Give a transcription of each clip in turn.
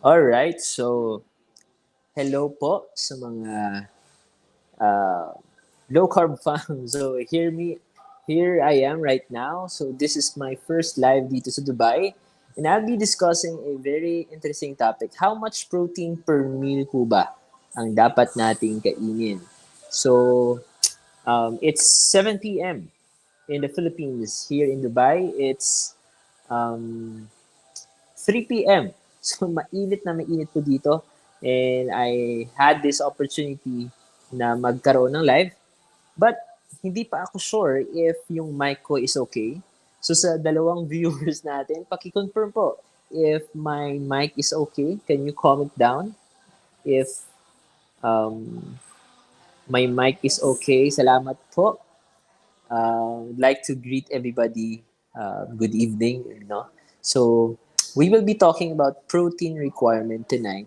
Alright, so hello po sa mga uh, low carb fam. So here I am right now. So this is my first live dito sa Dubai. And I'll be discussing a very interesting topic. How much protein per meal po ba ang dapat nating kainin? So it's 7 p.m. in the Philippines. Here in Dubai, it's um, 3 p.m. So mainit po dito. And I had this opportunity na magkaroon ng live. But hindi pa ako sure if yung mic ko is okay. So sa dalawang viewers natin, paki-confirm po if my mic is okay. Can you comment down if um, my mic is okay? Salamat po. I'd like to greet everybody. Good evening. No? So we will be talking about protein requirement tonight.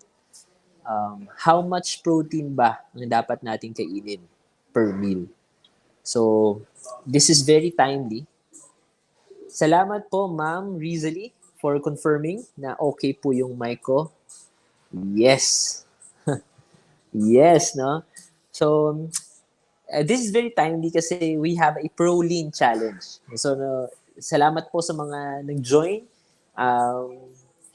How much protein ba ang dapat nating kainin per meal? So, this is very timely. Salamat po, Ma'am Rizali, for confirming na okay po yung mic ko. Yes. Yes, no? So, this is very timely kasi we have a Pro Lean Challenge. So, salamat po sa mga nag-join.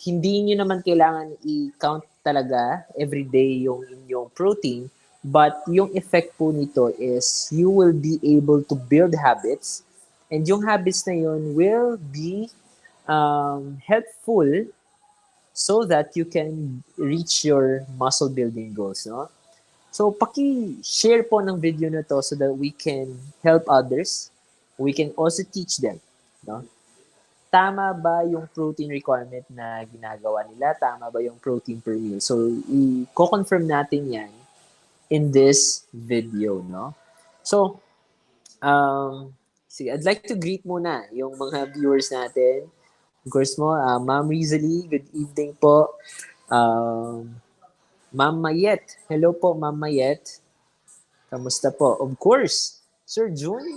Hindi nyo naman kailangan i-count talaga everyday yung inyong protein, but yung effect po nito is you will be able to build habits, and yung habits na yun will be helpful so that you can reach your muscle building goals, no? So, paki-share po ng video na to so that we can help others. We can also teach them, no? Tama ba yung protein requirement na ginagawa nila? Tama ba yung protein per meal? So, i-confirm natin yan in this video, no? So, sige, I'd like to greet muna yung mga viewers natin. Of course mo, Ma'am Rizali, good evening po. Ma'am Mayet, hello po Ma'am Mayet. Kamusta po? Of course, Sir June,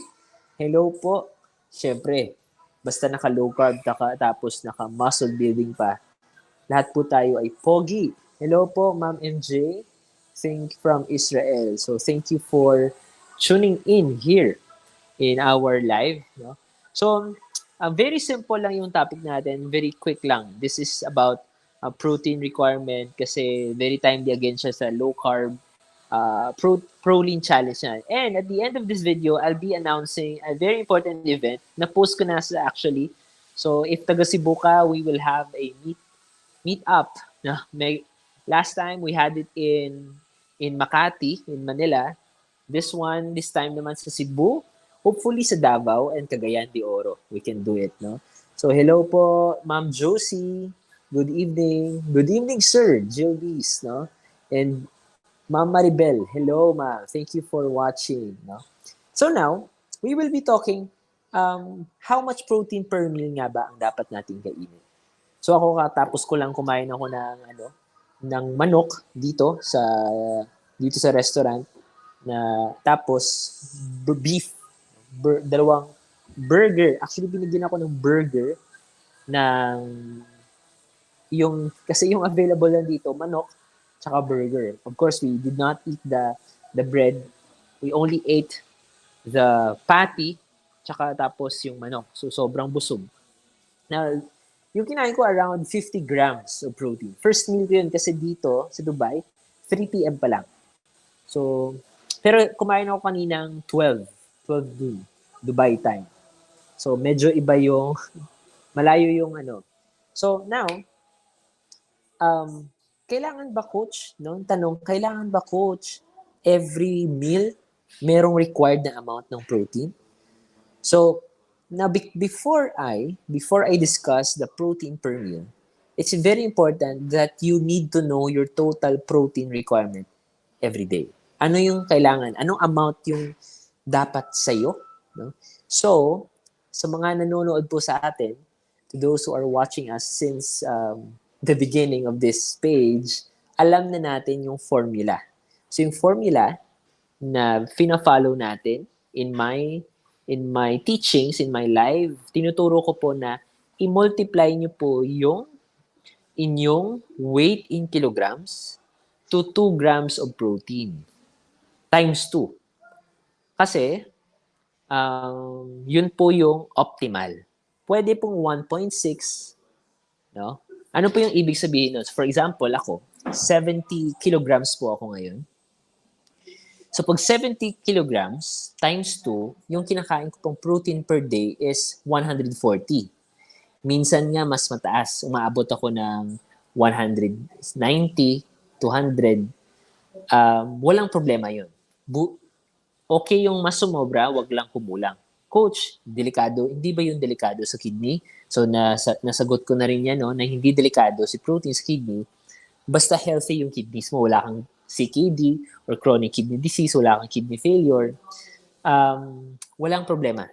hello po. Siyempre, basta naka-low carb tapos naka-muscle building pa, lahat po tayo ay pogi. Hello po, Ma'am MJ. Think from Israel. So, thank you for tuning in here in our live. No? So, very simple lang yung topic natin. Very quick lang. This is about protein requirement kasi very timely again siya sa low carb pro lean challenge na. And at the end of this video, I'll be announcing a very important event na post ko na sa actually. So if taga Cebu ka, we will have a meet up. No? Last time we had it in Makati, in Manila. This time naman sa Cebu. Hopefully sa Davao and Cagayan de Oro. We can do it, no? So hello po, Ma'am Josie. Good evening. Good evening, Sir Jill Bees, no? And Ma'am Maribel, hello ma'am. Thank you for watching. No? So now, we will be talking how much protein per meal nga ba ang dapat nating kainin. So ako katapos ko lang kumain ako ng manok dito sa restaurant na tapos beef dalawang burger. Actually binigyan ako ng burger ng kasi yung available lang dito manok tsaka burger. Of course, we did not eat the bread. We only ate the patty tsaka tapos yung manok. So, sobrang busog. Now, yung kinain ko around 50 grams of protein. First meal ko yun kasi dito sa Dubai, 3 p.m. pa lang. So, pero kumain ako kaninang 12 noon, Dubai time. So, medyo iba yung, malayo yung So, now, kailangan ba coach, no? Tanong, kailangan ba coach every meal merong required na amount ng protein? So, now before I discuss the protein per meal, it's very important that you need to know your total protein requirement every day. Ano yung kailangan? Anong amount yung dapat sa'yo? No? So, sa mga nanonood po sa atin, to those who are watching us since the beginning of this page, alam na natin yung formula. So yung formula na fina-follow natin in my teachings, in my live, tinuturo ko po na i-multiply nyo po yung inyong weight in kilograms to 2 grams of protein times 2. Kasi, yun po yung optimal. Pwede pong 1.6, no? Ano po yung ibig sabihin nun? For example, ako, 70 kilograms po ako ngayon. So, pag 70 kilograms times 2, yung kinakain ko pong protein per day is 140. Minsan nga, mas mataas. Umaabot ako ng 190, 200. Walang problema yun. Okay yung mas sumobra, wag lang kumulang. Coach, delikado. Hindi ba yung delikado sa kidney? So, nasagot ko na rin yan, no, na hindi delikado si protein sa kidney. Basta healthy yung kidneys mo. Wala kang CKD or chronic kidney disease, wala kang kidney failure. Walang problema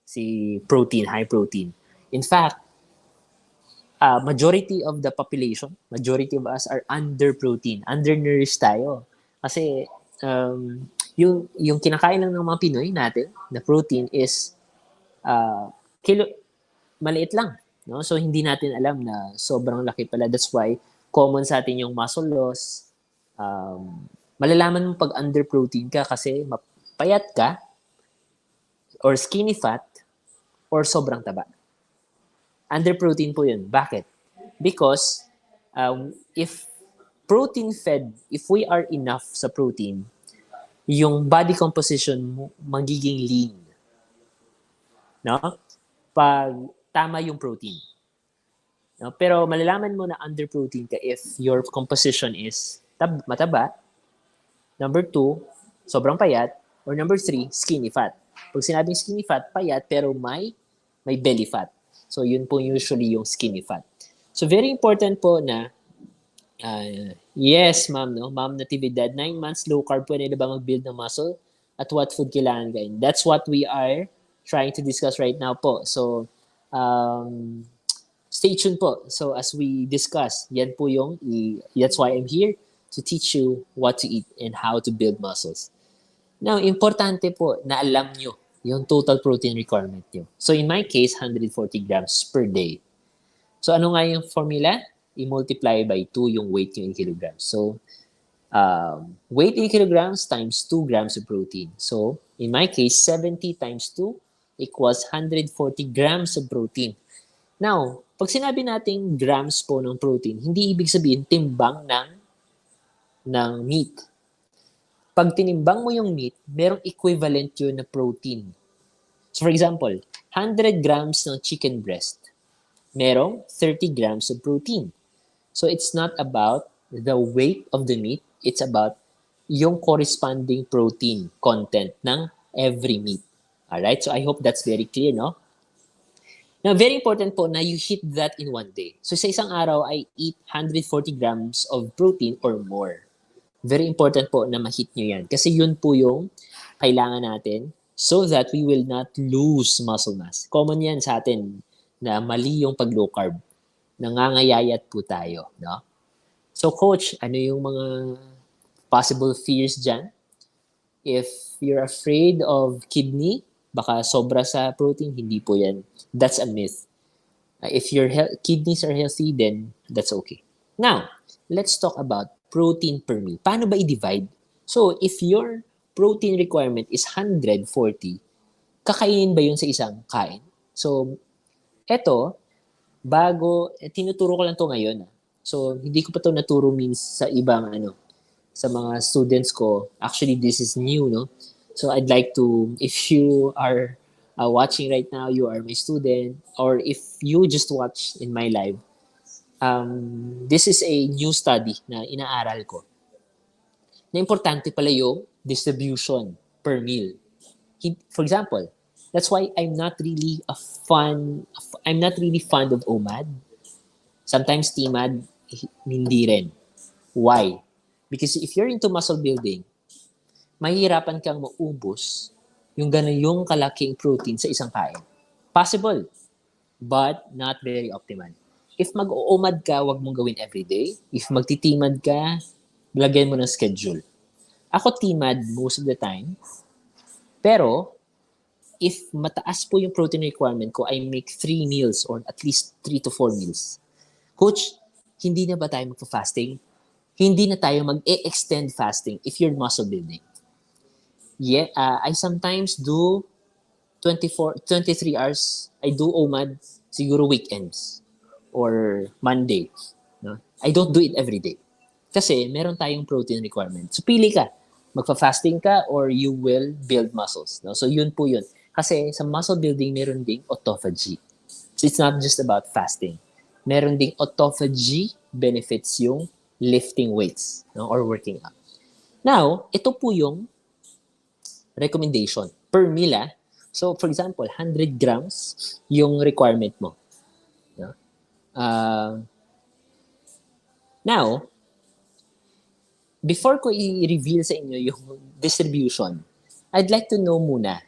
si protein, high protein. In fact, majority of the population, majority of us are under protein, undernourished tayo. Kasi yung kinakain lang ng mga Pinoy natin na protein is maliit lang. No? So, hindi natin alam na sobrang laki pala. That's why, common sa atin yung muscle loss. Malalaman mo pag under protein ka kasi payat ka or skinny fat or sobrang taba. Under protein po yun. Bakit? Because if we are enough sa protein, yung body composition mo magiging lean. No? Pag tama yung protein. No? Pero malalaman mo na under protein ka if your composition is mataba, number 2, sobrang payat, or number 3, skinny fat. Pag sinabing skinny fat, payat pero may belly fat. So yun po usually yung skinny fat. So very important po na yes, ma'am, no? Ma'am Natividad, 9 months low carb, pwede na ba mag-build ng muscle? At what food kailangan gawin? That's what we are trying to discuss right now po. So, stay tuned po. So, as we discuss, yan po that's why I'm here to teach you what to eat and how to build muscles. Now, importante po na alam nyo yung total protein requirement nyo. So, in my case, 140 grams per day. So, ano nga yung formula? I-multiply by 2 yung weight nyo in kilograms. So, weight in kilograms times 2 grams of protein. So, in my case, 70 times 2 equals 140 grams of protein. Now, pag sinabi nating grams po ng protein, hindi ibig sabihin timbang ng meat. Pag tinimbang mo yung meat, merong equivalent yun na protein. So, for example, 100 grams ng chicken breast, merong 30 grams of protein. So, it's not about the weight of the meat. It's about yung corresponding protein content ng every meat. Alright? So, I hope that's very clear, no? Now, very important po na you hit that in one day. So, sa isang araw, I eat 140 grams of protein or more. Very important po na ma-hit nyo yan. Kasi yun po yung kailangan natin so that we will not lose muscle mass. Common yan sa atin na mali yung pag-low carb. Nangangayayat po tayo, no? So, coach, ano yung mga possible fears dyan? If you're afraid of kidney, baka sobra sa protein, hindi po yan. That's a myth. If your kidneys are healthy, then that's okay. Now, let's talk about protein per meal. Paano ba i-divide? So, if your protein requirement is 140, kakainin ba yun sa isang kain? So, eto, tinuturo ko lang to ngayon. So, hindi ko pa to naturo sa ibang sa mga students ko. Actually, this is new, no? So, I'd like to, if you are watching right now, you are my student, or if you just watch in my live, this is a new study na inaaral ko. Na importante pala yung distribution per meal. For example, that's why I'm not really fond of OMAD. Sometimes TMAD, hindi rin. Why? Because if you're into muscle building, mahihirapan kang maubos yung ganayong kalaking protein sa isang kain. Possible, but not very optimal. If mag-OMAD ka, wag mong gawin everyday. If magtitimad ka, lagyan mo ng schedule. Ako TMAD most of the time. Pero, if mataas po yung protein requirement ko, I make 3 meals or at least 3 to 4 meals. Coach, hindi na ba tayo magpa-fasting? Hindi na tayo mag-extend fasting if you're muscle building. Yeah, I sometimes do 23 hours. I do OMAD siguro weekends or Monday. No? I don't do it every day. Kasi meron tayong protein requirement. So pili ka. Magfa-fasting ka or you will build muscles. No? So yun po yun. Kasi sa muscle building, meron ding autophagy. So it's not just about fasting. Meron ding autophagy benefits yung lifting weights, no, or working out. Now, ito po yung recommendation per meal. So, for example, 100 grams yung requirement mo. No? Now, before ko i-reveal sa inyo yung distribution, I'd like to know muna,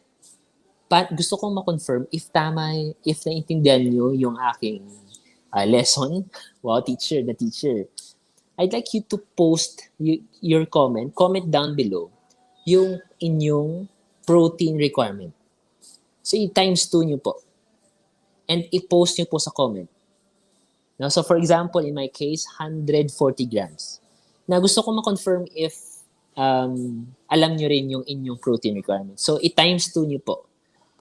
gusto kong ma-confirm if tama, if naintindihan nyo yung aking lesson. Wow, teacher, the teacher. I'd like you to post your comment down below, yung inyong protein requirement. So, i-times 2 nyo po. And i-post nyo po sa comment. Now, so, for example, in my case, 140 grams. Na gusto ko ma-confirm if alam nyo rin yung inyong protein requirement. So, i-times 2 nyo po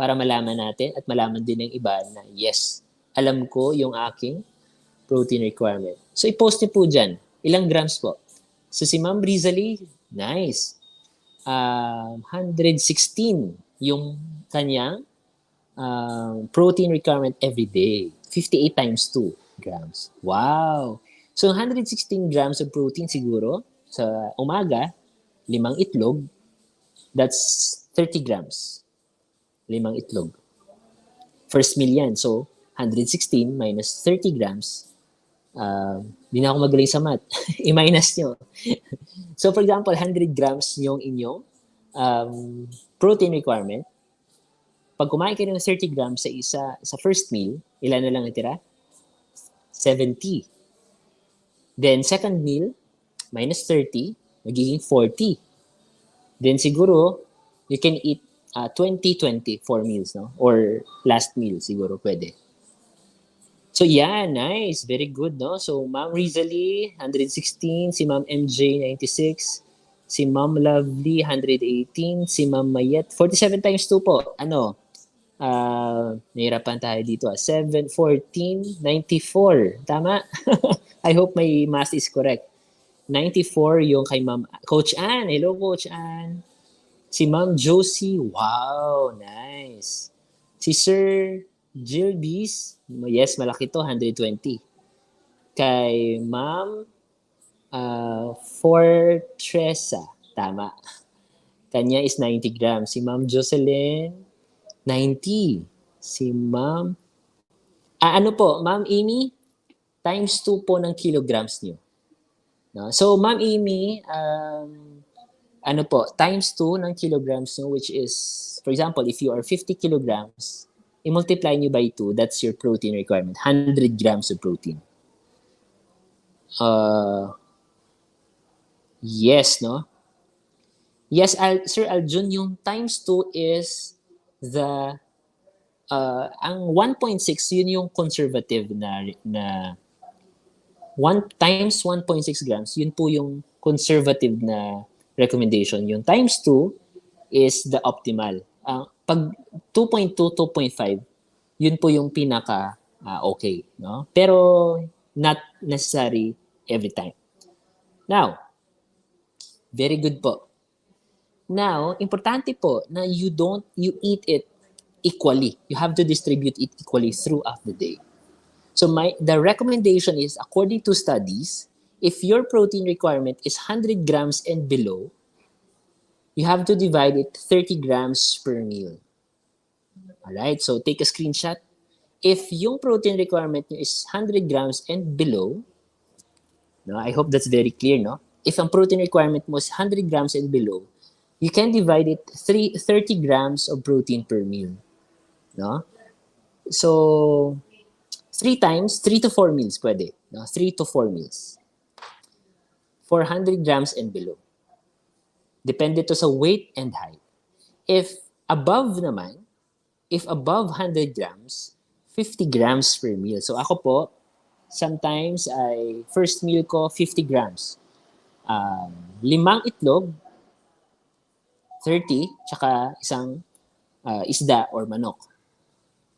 para malaman natin at malaman din ng iba na yes, alam ko yung aking protein requirement. So, i-post nyo po dyan. Ilang grams po? So, si Ma'am Rizali, nice. 116 yung kanyang protein requirement every day. 58 times 2 grams. Wow! So, 116 grams of protein siguro sa umaga, 5 itlog, that's 30 grams. 5 itlog. First meal yan. So, 116 minus 30 grams, di na ako magaling sa math. I-minus nyo. So, for example, 100 grams yung inyong protein requirement. Pag kumain kayo ng 30 grams sa first meal, ilan na lang natira? 70. Then, second meal, minus 30, magiging 40. Then, siguro, you can eat 20, 4 meals, no? Or last meal, siguro pwede. So, yeah, nice. Very good, no? So, Ma'am Rizali, 116. Si Ma'am MJ, 96. Si Ma'am Lovely, 118. Si Ma'am Mayet, 47 times 2 po. Ano? Nahirapan tayo dito. 7, 14, 94. Tama? I hope my math is correct. 94 yung kay Ma'am Coach Ann. Hello, Coach Ann. Si Ma'am Josie. Wow, nice. Si Sir Gilbis. Yes, malaki to. 120. Kay Ma'am Fortressa. Tama. Kanya is 90 grams. Si Ma'am Jocelyn, 90. Si Ma'am... ano po, Ma'am Amy, times 2 po ng kilograms niyo. No? So, Ma'am Amy, ano po, times 2 ng kilograms niyo, which is, for example, if you are 50 kilograms, i-multiply niyo by 2, that's your protein requirement. 100 grams of protein. Yes, no? Yes, Sir Aljun, yung times 2 is the ang 1.6 yun yung conservative na 1 times 1.6 grams, yun po yung conservative na recommendation. Yung times 2 is the optimal. Pag 2.2, 2.5, yun po yung pinaka okay, no? Pero not necessary every time. Now, very good po. Now, importante po na you eat it equally. You have to distribute it equally throughout the day. So the recommendation is, according to studies, if your protein requirement is 100 grams and below, you have to divide it 30 grams per meal. Alright, so take a screenshot. If yung protein requirement nyo is 100 grams and below, no, I hope that's very clear, no? If ang protein requirement mo is 100 grams and below, you can divide it 30 grams of protein per meal. No? So, 3 times, 3 to 4 meals pwede. No? 3 to 4 meals. 400 grams and below. Depende to sa weight and height. If above 100 grams, 50 grams per meal. So, ako po, sometimes ay first meal ko 50 grams. 5 itlog, 30, tsaka isang isda or manok.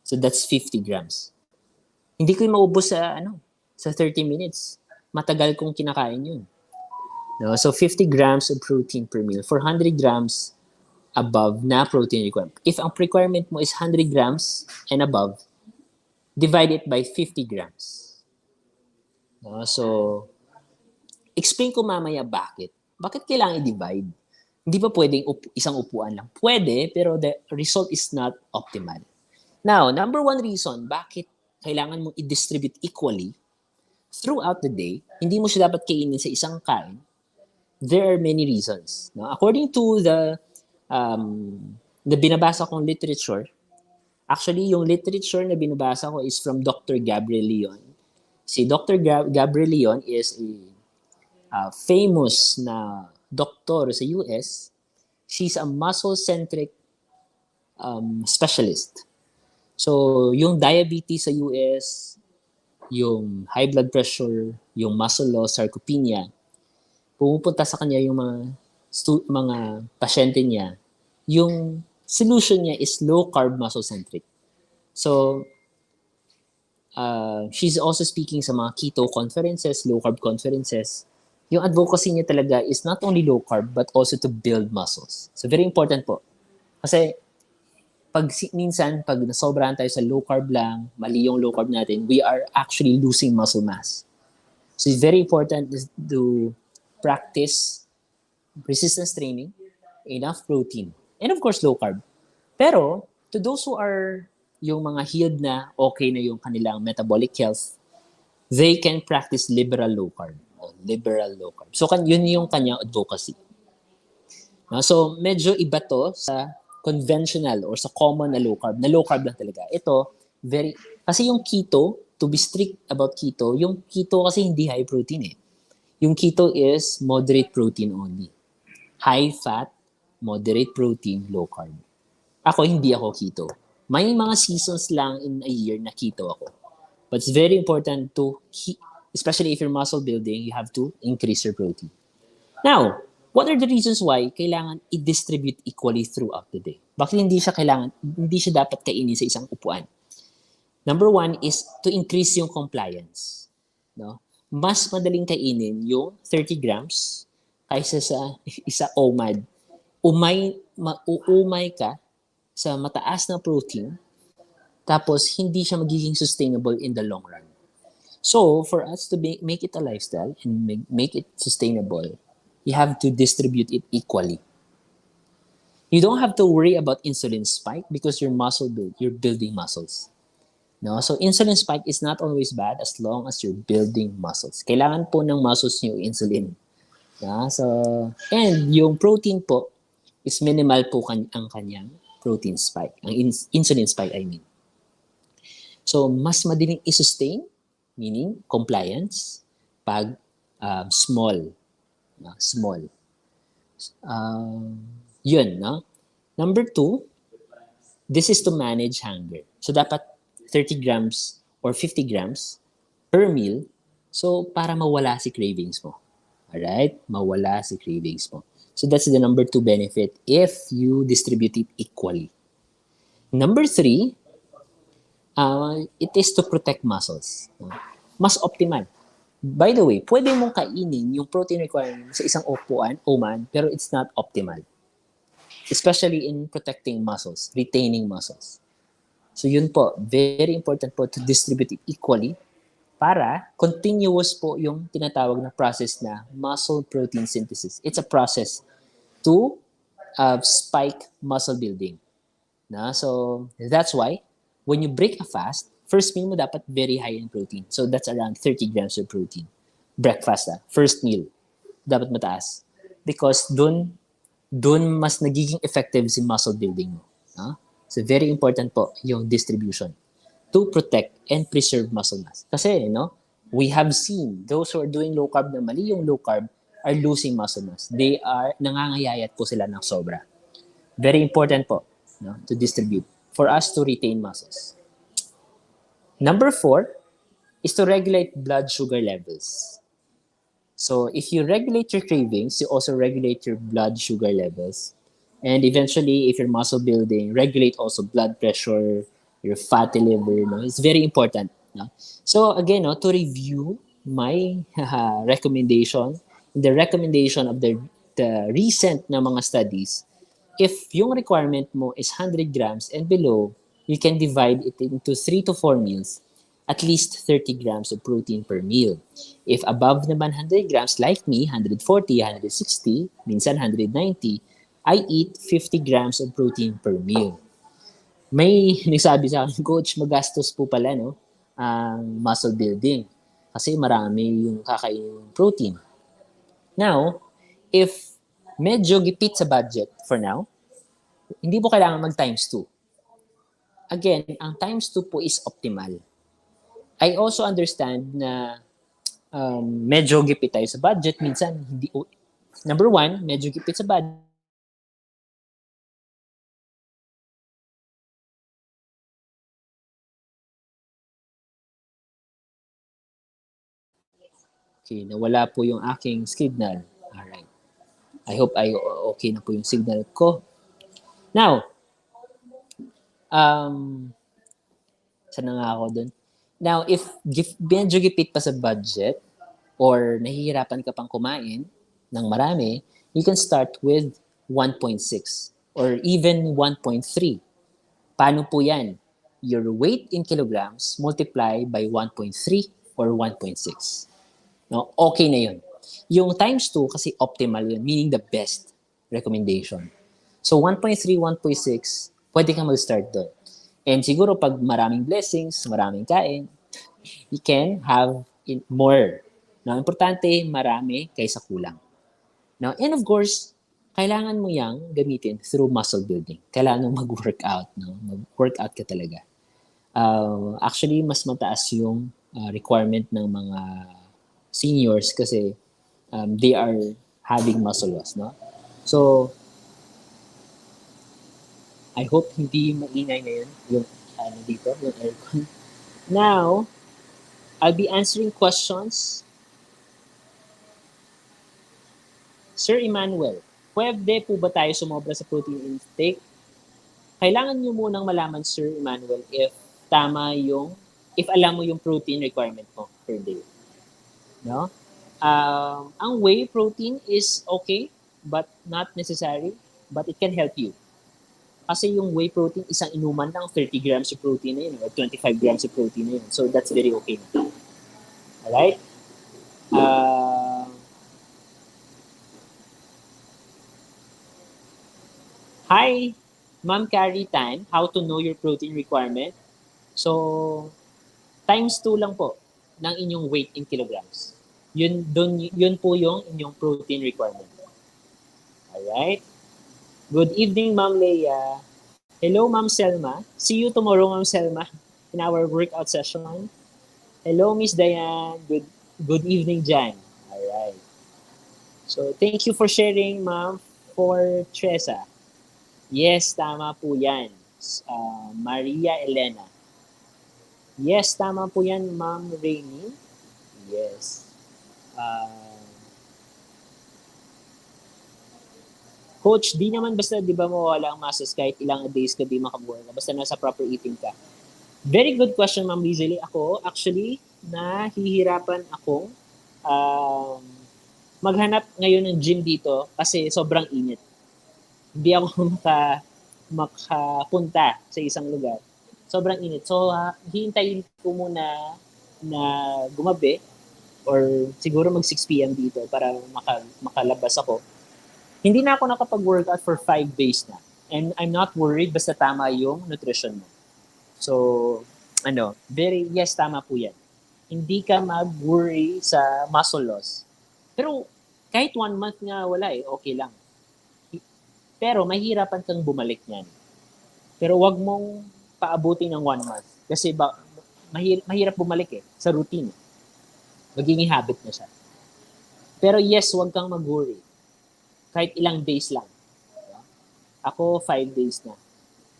So that's 50 grams. Hindi ko yung maubos sa 30 minutes. Matagal kong kinakain yun. No? So 50 grams of protein per meal. 400 grams above na protein requirement. If ang requirement mo is 100 grams and above, divide it by 50 grams. No? So, explain ko mamaya bakit. Bakit kailangan i-divide? Hindi ba pwedeng isang upuan lang? Pwede, pero the result is not optimal. Now, number one reason bakit kailangan mong i-distribute equally throughout the day, hindi mo siya dapat kainin sa isang kain, there are many reasons. No? According to the binabasa kong literature, actually, yung literature na binabasa ko is from Dr. Gabriel Leon. Si Dr. Gabriel Leon is a famous na doktor sa US. She's a muscle-centric specialist. So, yung diabetes sa US, yung high blood pressure, yung muscle loss, sarcopenia, pumupunta sa kanya yung mga pasyente niya, yung solution niya is low-carb muscle-centric. So, she's also speaking sa mga keto conferences, low-carb conferences. Yung advocacy niya talaga is not only low-carb, but also to build muscles. So, very important po. Kasi, minsan, pag nasobrahan tayo sa low-carb lang, mali yung low-carb natin, we are actually losing muscle mass. So, it's very important to practice resistance training, enough protein, and of course, low-carb. Pero, to those who are yung mga healed na okay na yung kanilang metabolic health, they can practice liberal low-carb. Liberal low-carb. So, yun yung kanyang advocacy. So, medyo iba to sa conventional or sa common na low-carb lang talaga. Ito, kasi yung keto, to be strict about keto, yung keto kasi hindi high protein eh. Yung keto is moderate protein only. High fat, moderate protein, low carb. Ako, hindi ako keto. May mga seasons lang in a year na keto ako. But it's very important to, especially if you're muscle building, you have to increase your protein. Now, what are the reasons why kailangan i-distribute equally throughout the day? Bakit hindi siya dapat kainin sa isang upuan? Number one is to increase yung compliance. No? Mas madaling kainin yung 30 grams kaysa sa isa OMAD. Uumay ka sa mataas na protein, tapos hindi siya magiging sustainable in the long run. So, for us to make it a lifestyle and make it sustainable, you have to distribute it equally. You don't have to worry about insulin spike because you're building muscles. No? So, insulin spike is not always bad as long as you're building muscles. Kailangan po ng muscles niyo insulin. Yeah? So, and yung protein po is minimal po ang kanyang protein spike. Ang insulin spike, I mean. So, mas madaling i-sustain, meaning compliance, pag small. Small. Yun, no? Number 2, this is to manage hunger. So, dapat 30 grams or 50 grams per meal. So, para mawala si cravings mo. Alright? Mawala si cravings mo. So, that's the number 2 benefit if you distribute it equally. Number 3, it is to protect muscles. Mas optimal. By the way, pwede mong kainin yung protein requirement sa isang upuan, OMAD, pero it's not optimal. Especially in protecting muscles, retaining muscles. So yun po, very important po to distribute it equally para continuous po yung tinatawag na process na muscle protein synthesis. It's a process to spike muscle building. So that's why when you break a fast, first meal mo dapat very high in protein. So that's around 30 grams of protein. Breakfast, first meal, dapat mataas. Because dun mas nagiging effective si muscle building mo. So very important po yung distribution to protect and preserve muscle mass. Kasi, we have seen those who are doing low carb na mali yung low carb are losing muscle mass. They are, nangangayayat po sila ng sobra. Very important po to distribute for us to retain muscles. Number 4, is to regulate blood sugar levels. So if you regulate your cravings, you also regulate your blood sugar levels. And eventually, if you're muscle building, regulate also blood pressure, your fatty liver. No? It's very important. No? So again, no, to review my recommendation, the recommendation of the recent na mga studies, if yung requirement mo is 100 grams and below, you can divide it into 3 to 4 meals, at least 30 grams of protein per meal. If above naman 100 grams, like me, 140, 160, minsan 190, I eat 50 grams of protein per meal. May nagsabi sa akin, Coach, magastos po pala, no? Ang muscle building. Kasi marami yung kakainin protein. Now, if medyo gipit sa budget for now, hindi mo kailangan mag times 2. Again, ang times 2 po is optimal. I also understand na medyo gipit tayo sa budget. Minsan, hindi, number one, medyo gipit sa budget. Okay, nawala po yung aking signal. Alright. I hope okay na po yung signal ko. Now, saan na nga ako dun? Now, if medyo gipit pa sa budget or nahihirapan ka pang kumain ng marami, you can start with 1.6 or even 1.3. Paano po yan? Your weight in kilograms multiply by 1.3 or 1.6. No, okay na yun. Yung times 2 kasi optimal yun, meaning the best recommendation. So 1.3, 1.6, pwede kang mag-start doon. And siguro pag maraming blessings, maraming kain, you can have more. Now, importante, marami kaysa kulang. Now, and of course, kailangan mo yang gamitin through muscle building. Kailangan mo mag-workout. No? Mag-workout ka talaga. Actually, mas mataas yung requirement ng mga seniors kasi they are having muscle loss. No? So, I hope hindi maingay na yun, yung dito, yung aircon. Now, I'll be answering questions. Sir Emmanuel, pwede po ba tayo sumobra sa protein intake? Kailangan nyo munang malaman, Sir Emmanuel, if tama yung, if alam mo yung protein requirement mo per day. No? Ang whey protein is okay, but not necessary, but it can help you. Kasi yung whey protein, isang inuman lang, 30 grams of protein na yun, or 25 grams of protein na yun. So, that's very okay na. Alright? Hi, Ma'am Carrie Tan. How to know your protein requirement? So, times 2 lang po ng inyong weight in kilograms. Yun po yung inyong protein requirement. Alright? Good evening, Ma'am Leia. Hello, Ma'am Selma. See you tomorrow, Ma'am Selma, in our workout session. Hello, Miss Diane. Good evening, Jan. Alright. So, thank you for sharing, Ma'am, for Tresa. Yes, tama po yan. Maria Elena. Yes, tama po yan, Ma'am Rainy. Yes. Coach, di naman basta di ba mawala ang muscles kahit ilang days ka di makabuhay na basta nasa proper eating ka. Very good question, Ma'am Lizzie. Ako, actually, nahihirapan akong maghanap ngayon ng gym dito kasi sobrang init. Hindi ako makapunta sa isang lugar. Sobrang init. So, hihintayin ko muna na gumabi or siguro mag 6 p.m. dito para makalabas ako. Hindi na ako nakapag-workout for 5 days na. And I'm not worried basta tama yung nutrition mo. So, yes, tama po yan. Hindi ka mag-worry sa muscle loss. Pero kahit 1 month nga wala okay lang. Pero mahirapan kang bumalik niyan. Pero wag mong paabutin ng 1 month. Kasi mahirap bumalik sa routine. Magiging habit na siya. Pero yes, wag kang mag-worry. Kahit ilang days lang. Ako, 5 days na.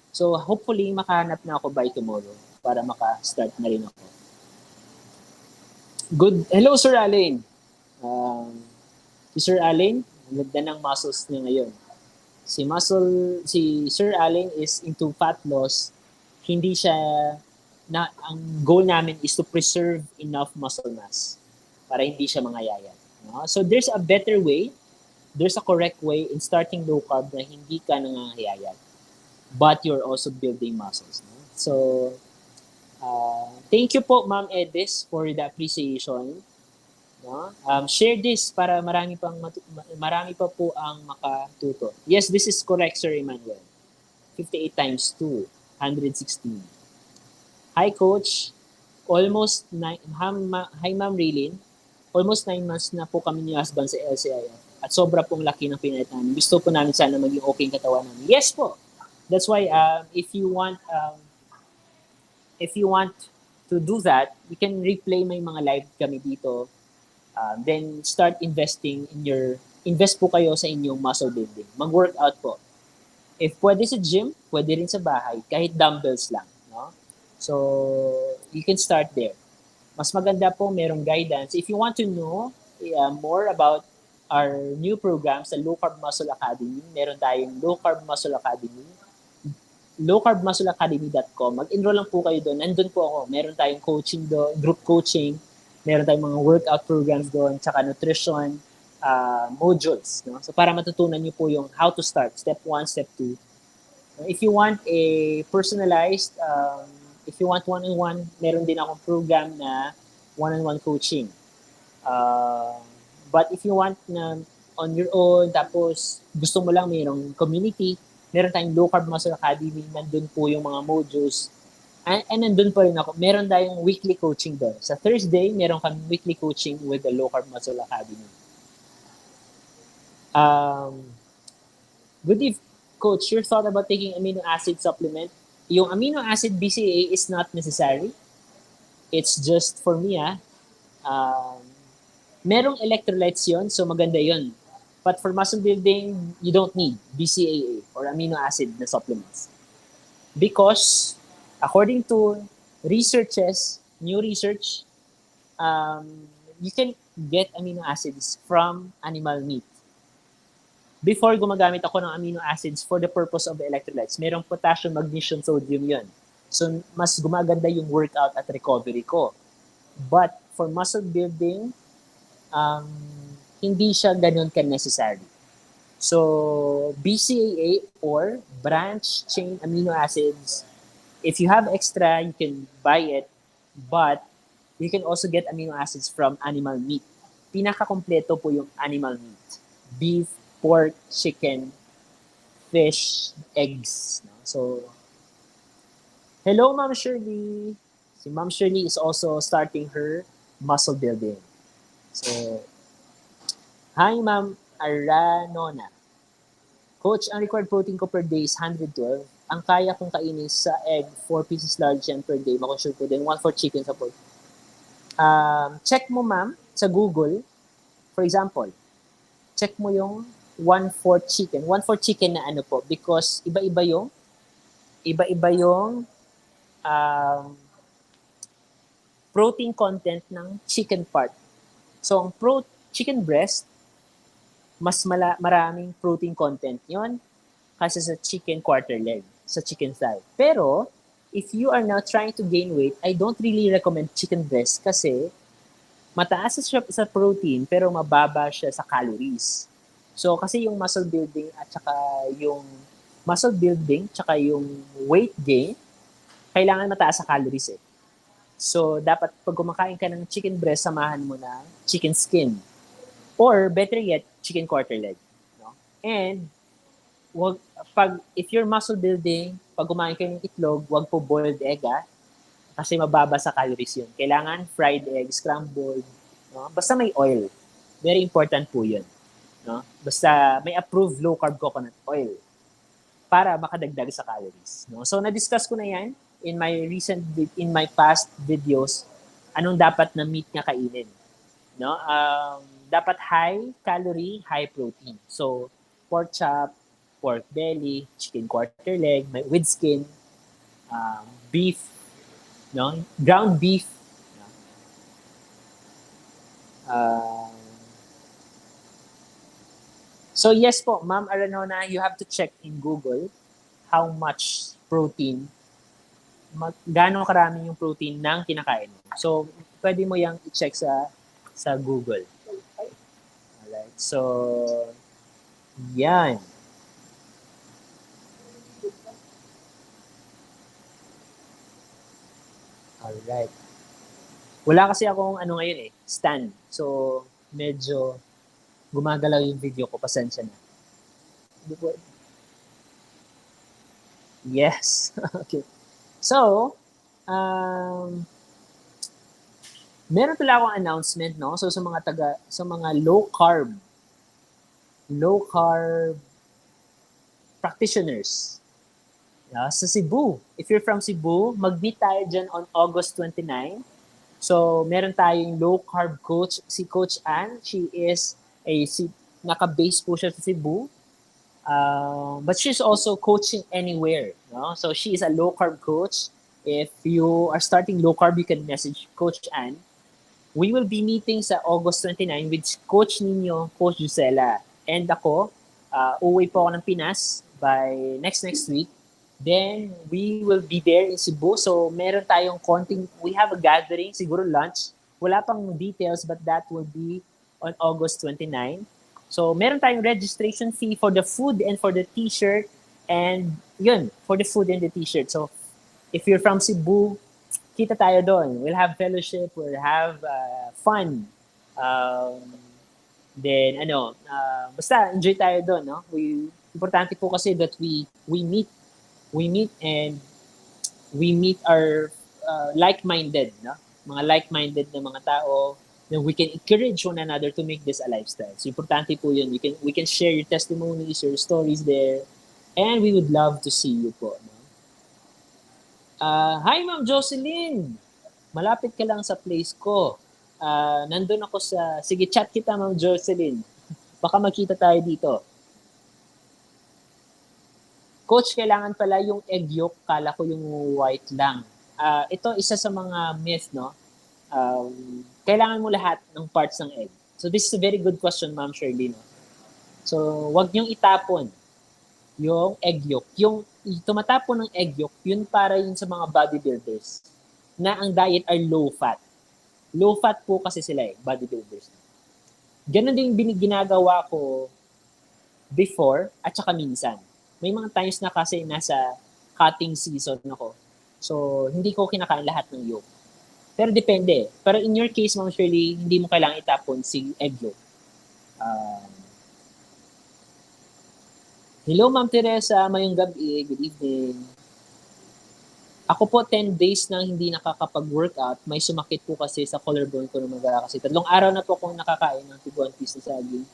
So, hopefully, makahanap na ako by tomorrow para maka-start na rin ako. Good. Hello, Sir Allen. Um, si Sir Allen, ang ganda ng muscles niya ngayon. Si Sir Allen is into fat loss. Hindi siya, ang goal namin is to preserve enough muscle mass para hindi siya mangayayat. No? So there's a better way, there's a correct way in starting low carb na hindi ka nangangayayat, but you're also building muscles. No? So, thank you po, Ma'am Edis, for the appreciation. No? Share this para marami pa po ang makatuto. Yes, this is correct, Sir Emmanuel. 58 times 2, 116. Hi, Coach. Hi, Ma'am Raylene. Almost 9 months na po kami ni husband sa LCIF. At sobra pong laki ng pinait namin. Gusto po namin sana maging okay yung katawan namin. Yes po. That's why if you want to do that, you can replay may mga live kami dito. Then start invest po kayo sa inyong muscle building. Mag-workout po. If pwede sa gym, pwede rin sa bahay, kahit dumbbells lang. No? So, you can start there. Mas maganda po, merong guidance. If you want to know more about our new program sa Low Carb Muscle Academy, meron tayong Low Carb Muscle Academy, lowcarbmuscleacademy.com. Mag-enroll lang po kayo doon. Nandun po ako. Meron tayong coaching doon, group coaching, meron tayong mga workout programs doon, tsaka nutrition modules. No? So para matutunan niyo po yung how to start, step 1, step 2. If you want a personalized, if you want one-on-one, meron din akong program na one-on-one coaching. But if you want na on your own, tapos gusto mo lang mayroong community, meron tayong Low Carb Muscle Academy, nandun po yung mga modules. And nandun pa rin ako, meron tayong weekly coaching doon. Sa Thursday, meron kami weekly coaching with the Low Carb Muscle Academy. Good if, Coach, your thought about taking amino acid supplement? Yung amino acid BCAA is not necessary. It's just for me, merong electrolytes yon, so maganda yon. But for muscle building, you don't need BCAA or amino acid na supplements. Because, according to new research, you can get amino acids from animal meat. Before, gumagamit ako ng amino acids for the purpose of the electrolytes. Merong potassium, magnesium, sodium yon. So, mas gumaganda yung workout at recovery ko. But, for muscle building, hindi siya ganun ka-necessary. So, BCAA or branch chain amino acids, if you have extra, you can buy it, but you can also get amino acids from animal meat. Pinaka-kompleto po yung animal meat. Beef, pork, chicken, fish, eggs. So, hello, Ma'am Shirley. Si Ma'am Shirley is also starting her muscle building. So, hi, Ma'am Aranona. Coach, ang required protein ko per day is 112. Ang kaya kong kainin sa egg, 4 pieces large yan per day. Makonsume ko din. 1/4 chicken sa pork. Check mo, ma'am, sa Google. For example, check mo yung 1/4 chicken. 1/4 chicken na ano po. Because iba-iba yung protein content ng chicken part. So, ang chicken breast, mas maraming protein content yon kasi sa chicken quarter leg, sa chicken thigh. Pero, if you are now trying to gain weight, I don't really recommend chicken breast kasi mataas siya sa protein pero mababa siya sa calories. So, kasi yung muscle building at saka yung weight gain, kailangan mataas sa calories eh. So, dapat pag kumakain ka ng chicken breast, samahan mo ng chicken skin. Or, better yet, chicken quarter leg. No? And, if you're muscle building, pag kumain kayo ng itlog, wag po boiled egg kasi mababa sa calories yun. Kailangan fried egg, scrambled, no? Basta may oil. Very important po yun. No? Basta may approved low carb coconut oil para makadagdag sa calories. No? So, na-discuss ko na yan in my past videos, anong dapat na meat nga kainin. No? Dapat high calorie, high protein. So, pork chop, pork belly, chicken quarter leg, with skin, beef, no? Ground beef. Uh, so yes po, Ma'am Aranona, you have to check in Google how much protein, gaano karami yung protein ng kinakain mo. So, pwede mo yang i-check sa Google. Alright, so, yan. Alright. Wala kasi akong ano ngayon stand. So, medyo gumagalaw yung video ko. Pasensya na. Yes. Okay. So, meron pala akong announcement, no? So, sa mga low carb practitioners, sa Cebu. If you're from Cebu, mag-meet tayo dyan on August 29. So, meron tayong low carb coach, si Coach Ann. She is naka-base po siya sa Cebu. But she's also coaching anywhere. No? So, she is a low carb coach. If you are starting low carb, you can message Coach Ann. We will be meeting sa August 29 with Coach ninyo, Coach Jusela. And ako, uuwi po ako ng Pinas by next week. Then, we will be there in Cebu. So, meron tayong we have a gathering, siguro lunch. Wala pang details, but that will be on August 29. So, meron tayong registration fee for the food and for the t-shirt. And, yun, for the food and the t-shirt. So, if you're from Cebu, kita tayo doon. We'll have fellowship, we'll have fun. Then, basta enjoy tayo doon, no? Importante po kasi that we meet and we meet our like-minded, no? Mga like-minded na mga tao, then we can encourage one another to make this a lifestyle. So, importante po yun. We can share your testimonies, your stories there, and we would love to see you po. No? Hi, Ma'am Jocelyn! Malapit ka lang sa place ko. Nandun ako sige, chat kita, Ma'am Jocelyn. Baka magkita tayo dito. Coach, kailangan pala yung egg yolk, kala ko yung white lang. Ito, isa sa mga myth, no? Kailangan mo lahat ng parts ng egg. So this is a very good question, Ma'am Shirley. No? So, wag niyong itapon yung egg yolk. Yung tumatapon ng egg yolk, yun para yun sa mga bodybuilders na ang diet ay low fat. Low fat po kasi sila bodybuilders. Ganon din ginagawa ko before at saka minsan. May mga times na kasi nasa cutting season ako. So, hindi ko kinakain lahat ng yolk. Pero depende. Pero in your case, Ma'am Shirley, hindi mo kailangan itapon si egg yolk. Hello, Ma'am Teresa. Mayong gabi. Good evening. Ako po, 10 days na hindi nakakapag-workout. May sumakit po kasi sa collarbone ko ng mga kasi. 3 araw na po akong nakakain ng tig 1 piece na saging.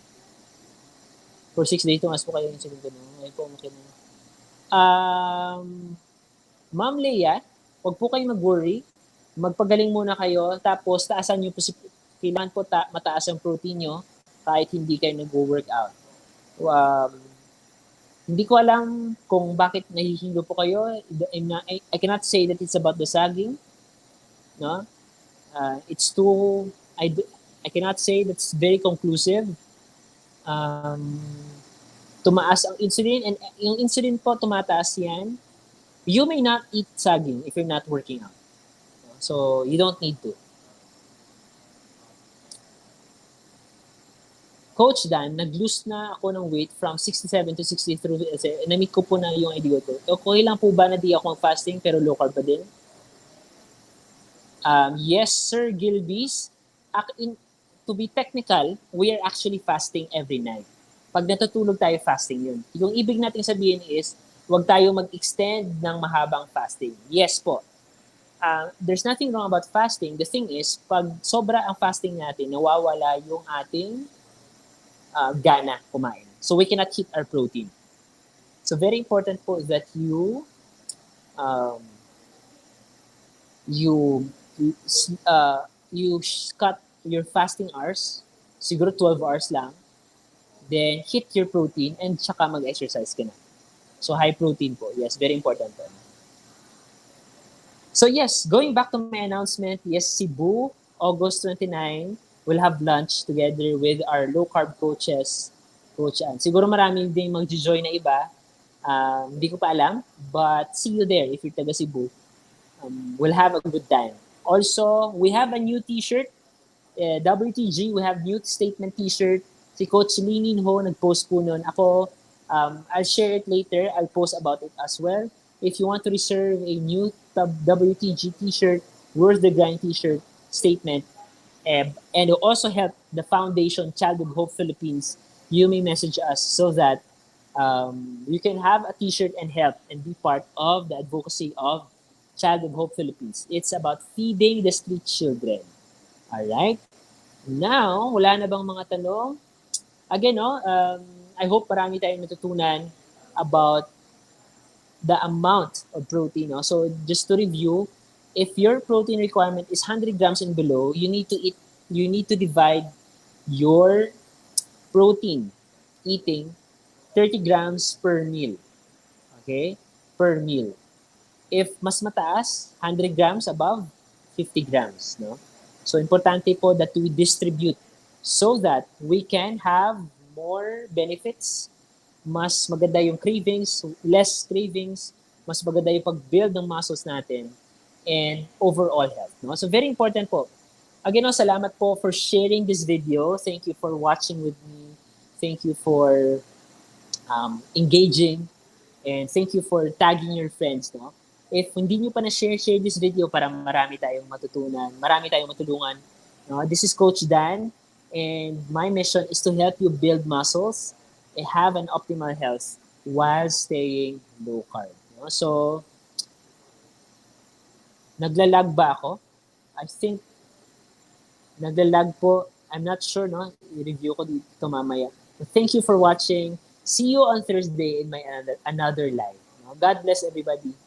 For 6 days, tumas po kayo yung sabihin ko. Ngayon po, okay na. Ma'am Leia, huwag po kayo mag-worry. Magpagaling muna kayo. Tapos, taasan nyo po kailangan po mataas ang protein nyo kahit hindi kayo nag-workout. Hindi ko alam kung bakit nahihilo po kayo. I cannot say that it's about the sagging. No? It's too... I cannot say that's very conclusive. Tumaas ang insulin, and yung insulin po tumataas yan. You may not eat saging if you're not working out. So, you don't need to. Coach Dan, nag-lose na ako ng weight from 67 to 63. Na-meet ko po na yung idea ko. Okay lang po ba na di ako fasting pero low carb pa din? Yes, Sir Gilbis. To be technical, we are actually fasting every night. Pag natutulog tayo, fasting yun. Yung ibig natin sabihin is, huwag tayo mag-extend ng mahabang fasting. Yes po. There's nothing wrong about fasting. The thing is, pag sobra ang fasting natin, nawawala yung ating gana kumain. So we cannot hit our protein. So very important po that you cut your fasting hours, siguro 12 hours lang, then hit your protein and tsaka mag-exercise ka na. So high protein po. Yes, very important po. So yes, going back to my announcement, yes, Cebu, August 29, we'll have lunch together with our low-carb coaches, Coach Ann. Siguro marami din mag-join na iba. Hindi ko pa alam, but see you there if you're taga Cebu. We'll have a good time. Also, we have a new t-shirt. WTG, we have new statement t-shirt. Si Coach Linin Ho nag-post po nun. Ako, I'll share it later. I'll post about it as well. If you want to reserve a new WTG t-shirt, Worth the Grind t-shirt statement, and to also help the foundation Child of Hope Philippines, you may message us so that you can have a t-shirt and help and be part of the advocacy of Child of Hope Philippines. It's about feeding the street children. All right? Now, wala na bang mga tanong? Again, I hope marami tayong natutunan about the amount of protein. No? So just to review, if your protein requirement is 100 grams and below, you need to divide your protein eating 30 grams per meal. Okay? Per meal. If mas mataas, 100 grams above, 50 grams. No? So importante po that we distribute so that we can have more benefits. Mas maganda yung cravings, less cravings, mas maganda yung pag-build ng muscles natin, and overall health. No? So very important po. Again, salamat po for sharing this video. Thank you for watching with me. Thank you for engaging. And thank you for tagging your friends. No? If hindi nyo pa na-share this video para marami tayong matutunan, marami tayong matulungan. No? This is Coach Dan, and my mission is to help you build muscles and have an optimal health while staying low carb. No? So, naglalag ba ako? I think naglalag po. I'm not sure, no? I-review ko dito mamaya. But thank you for watching. See you on Thursday in my another live. No? God bless everybody.